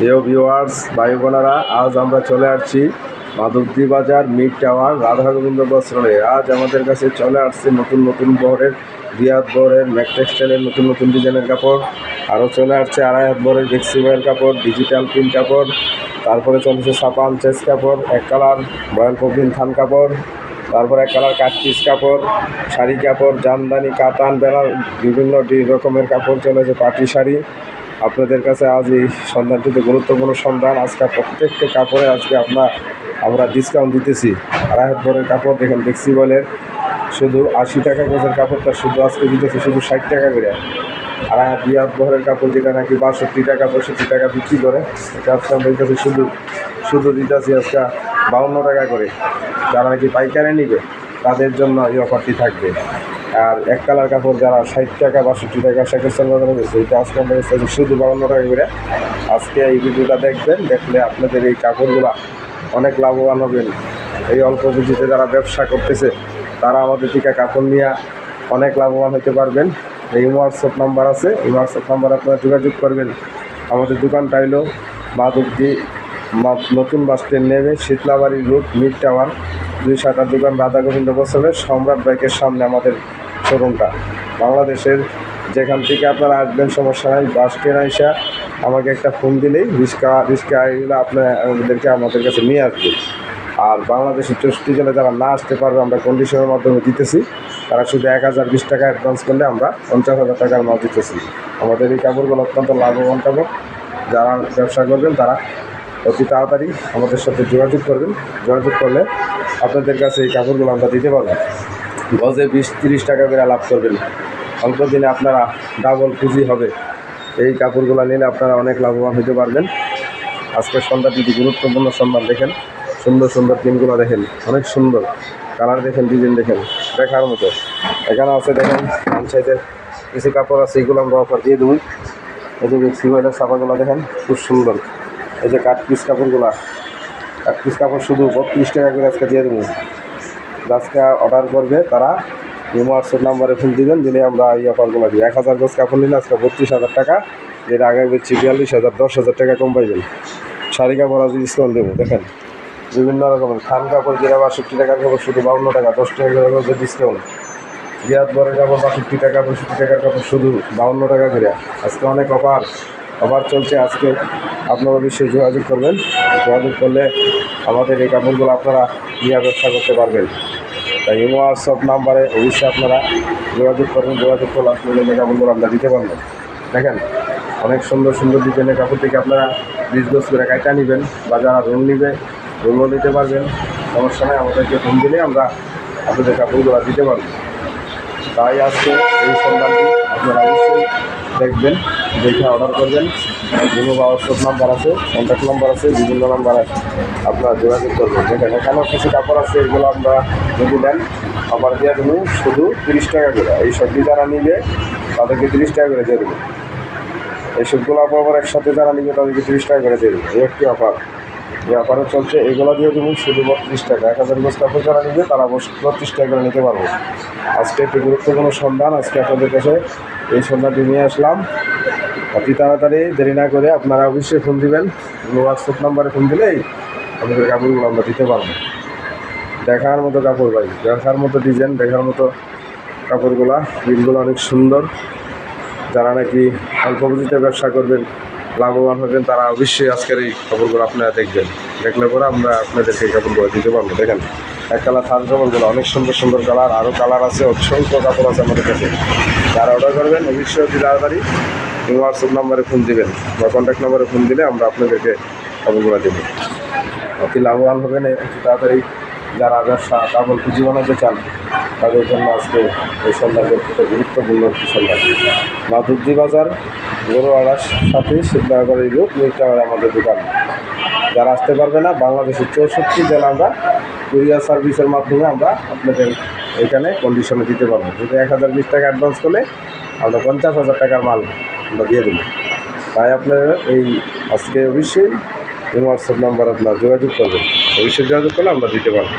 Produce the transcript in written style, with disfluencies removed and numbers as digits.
প্রিয় ভিউয়ার্স ভাই বোনেরা, আজ আমরা চলে আসছি মাধবদী বাজার মিড টাওয়ার রাধা গোবিন্দ বস্ত্রালয়ে। আজ আমাদের কাছে চলে আসছে নতুন নতুন বহরের, 2 হাত বহরের ম্যাক টেক্সটাইলের নতুন নতুন ডিজাইনের কাপড়। আরও চলে আসছে 2.5 হাত বহরের ফ্লেক্সিবল কাপড়, ডিজিটাল প্রিন্ট কাপড়। তারপরে চলেছে ছাপা আনচেস কাপড়, 1 কালার বয়াল পবিন থান কাপড়, তারপর 1 কালার কাট পিস কাপড়, শাড়ি কাপড়, জামদানি, কাতান, বেনার, বিভিন্ন রকমের কাপড় চলেছে, পাটি শাড়ি। আপনাদের কাছে আজ এই সন্ধানটিতে গুরুত্বপূর্ণ সন্ধান। আজকে প্রত্যেকটা কাপড়ে আজকে আমরা ডিসকাউন্ট দিতেছি। 2.5 হাত বহরের কাপড় দেখেন ফ্লেক্সিবলের, শুধু 80 টাকা গজের কাপড়টা শুধু আজকে দিতেছি শুধু 60 টাকা করে। আর 2 হাত বহরের কাপড় যেটা নাকি 62 টাকা 65 টাকা বিক্রি করে, এটা আজকে আমরা দিতেছি শুধু দিতেছি আজকে 52 টাকা করে। যারা নাকি পাইকারি নিবে তাদের জন্য এই অফারটি থাকবে। আর 1 কালার কাপড় যারা 60 টাকা 62 টাকা সেকেন্ড বাজারে গেছে, এটা আজকে আমরা শুধু 52 টাকা করে। আজকে এই ভিডিওটা দেখবেন, দেখলে আপনাদের এই কাপড়গুলা অনেক লাভবান হবেন। এই অল্প পুঁজিতে যারা ব্যবসা করতেছে তারা আমাদের থেকে কাপড় নিয়ে অনেক লাভবান হতে পারবেন। এই হোয়াটসঅ্যাপ নাম্বার আছে, এই হোয়াটসঅ্যাপ নাম্বারে আপনারা যোগাযোগ করবেন। আমাদের দোকানটা হলো মাধবদী নতুন বাস স্ট্যান্ড নেমে শীতলাবাড়ি রোড মিড টাওয়ার 2 শাখার দোকান, রাধা গোবিন্দ বস্ত্রালয়, সম্রাট বাইকের সামনে আমাদের শোরুমটা। বাংলাদেশের যেখান থেকে আপনারা আসবেন সমস্যা নাই, বাস ট্রেন আইসা আমাকে একটা ফোন দিলেই রিক্সা আইগুলো আপনাদেরকে আমাদের কাছে নিয়ে আসবে। আর বাংলাদেশের 64 জেলায় যারা না আসতে পারবে আমরা কন্ডিশনের মাধ্যমে দিতেছি। তারা শুধু 1020 টাকা অ্যাডভান্স করলে আমরা 50,000 টাকার মাল দিতেছি। আমাদের এই কাপড়গুলো অত্যন্ত লাভবান কাপড়। যারা ব্যবসা করবেন তারা অতি তাড়াতাড়ি আমাদের সাথে যোগাযোগ করবেন। যোগাযোগ করলে আপনাদের কাছে এই কাপড়গুলো আমরা দিতে পারবো। গজে 20-30 টাকা করে লাভ করবেন। অল্প দিনে আপনারা ডাবল পুঁজি হবে। এই কাপড়গুলো নিলে আপনারা অনেক লাভবান হতে পারবেন। আজকের সন্ধ্যাটি গুরুত্বপূর্ণ সন্ধান। দেখেন সুন্দর সুন্দর প্রিন্টগুলো, দেখেন অনেক সুন্দর কালার, দেখেন ডিজাইন, দেখেন দেখার মতো। এখানে আছে দেখেন ডান সাইডের কিছু কাপড় আছে, এগুলো আমরা অফার দিয়ে দেবো। এই যে সিওয়ালের ছাপাগুলো দেখেন খুব সুন্দর। এই যে কাট পিস কাপড়গুলো, কাট পিস কাপড় শুধু 32 টাকা করে আজকে দিয়ে দেবো। আজকে অর্ডার করবে তারা হোয়াটসঅ্যাপ নাম্বারে ফোন দিবেন, দিলে আমরা এই অফারগুলো দিই। 1000 গজ কাপড় নিলে আজকে 32,000 টাকা, যেটা আগে বেচছি 42,000, 10,000 টাকা কম পাইবেন। শাড়ি কাপড় আজ ডিসকাউন্ট দেবো। দেখেন বিভিন্ন রকমের থান কাপড়, যেটা 62 টাকার কাপড় শুধু 52 টাকা, 10 টাকা করে ডিসকাউন্ট। 2 হাত বহরের কাপড় 62 টাকা 65 টাকার কাপড় শুধু 52 টাকা করে। আজকে অনেক অফার চলছে। আজকে আপনারা অবশ্যই যোগাযোগ করবেন। যোগাযোগ করলে আমাদের এই কাপড়গুলো আপনারা নিয়ে ব্যবসা করতে পারবেন। তাই এই হোয়াটসঅ্যাপ নাম্বারে অবশ্যই আপনারা যোগাযোগ করবেন। যোগাযোগ করলে আপনাদের এই কাপড়গুলো আমরা দিতে পারবেন। দেখেন অনেক সুন্দর সুন্দর ডিজাইনের কাপড় থেকে আপনারা 20 গজ করে কাইটা নেবেন, বা যারা রুম নিবে রুমও নিতে পারবেন। সমস্যা নেই, আমাদেরকে ফোন দিলে আমরা আপনাদের কাপড়গুলো দিতে পারবো। তাই আজকে এই সন্ধানটি আপনারা অবশ্যই দেখবেন, দেখে অর্ডার করবেন। বিভিন্ন হোয়াটসঅ্যাপ নাম্বার আছে, কন্ট্যাক্ট নাম্বার আছে, বিভিন্ন নাম্বারে আপনারা যোগাযোগ করবেন। দেখেন এখানেও কিছু কাপড় আছে, এগুলো আমরা যদি দেন আবার দিয়ে দেবো শুধু 30 টাকা করে। এই সবজি যারা নিবে তাদেরকে 30 টাকা করে দিয়ে দেবো। এই সবগুলো আবার একসাথে যারা নিবে তাদেরকে 30 টাকা করে দিয়ে দেবো। এই একটি অফার, এই অফারও চলছে। এগুলো দিয়ে দেবো শুধু 32 টাকা। 1000 গজ কাপড় যারা নিবে তারা 32 টাকা করে নিতে পারবো। আজকে একটি গুরুত্বপূর্ণ সন্ধান, আজকে আপনাদের কাছে এই সন্ধানটি নিয়ে আসলাম। অতি তাড়াতাড়ি দেরি না করে আপনারা অবশ্যই ফোন দিবেন। হোয়াটসঅ্যাপ নাম্বারে ফোন দিলেই আমাদের কাপড়গুলো আমরা দিতে পারবো। দেখার মতো কাপড় ভাই, দেখার মতো ডিজাইন, দেখার মতো কাপড়গুলা, প্রিন্টগুলো অনেক সুন্দর। যারা নাকি অল্প পুঁজিতে ব্যবসা করবেন, লাভবান হবেন, তারা অবশ্যই আজকের এই কাপড়গুলো আপনারা দেখবেন। দেখলে পরে আমরা আপনাদেরকে এই কাপড়গুলো দিতে পারবো। দেখেন 1 কালার থান কাপড়গুলো অনেক সুন্দর সুন্দর কালার, আরও কালার আছে, অসংখ্য কাপড় আছে আমাদের কাছে। যারা অর্ডার করবেন অবশ্যই অতি তাড়াতাড়ি হোয়াটসঅ্যাপ নাম্বারে ফোন দিবেন বা কন্ট্যাক্ট নাম্বারে ফোন দিলে আমরা আপনাদেরকে কাপড়গুলো দেব। অতি লাভবান হবেন অতি তাড়াতাড়ি। যারা ব্যবসা কাপড় পুঁজি বানাতে চান তাদের জন্য আজকে এই সন্ধ্যাটা গুরুত্বপূর্ণ একটি সন্ধ্যা। মাধবদী বাজার গরুয়াড়ার সাথে সিদ্ধাগড়ের রোড মিড টাওয়ারে আমাদের দোকান। যারা আসতে পারবে না, বাংলাদেশের 64 জেলা আমরা কুরিয়ার সার্ভিসের মাধ্যমে আমরা আপনাদের এখানে কন্ডিশনে দিতে পারবো। যদি 1020 টাকা অ্যাডভান্স করলে আমরা 50,000 টাকার মাল আমরা দিয়ে দেবো। তাই আপনারা এই আজকে অবশ্যই হোয়াটসঅ্যাপ নাম্বার আপনার যোগাযোগ করবেন। অবশ্যই যোগাযোগ করলে আমরা দিতে পারবো।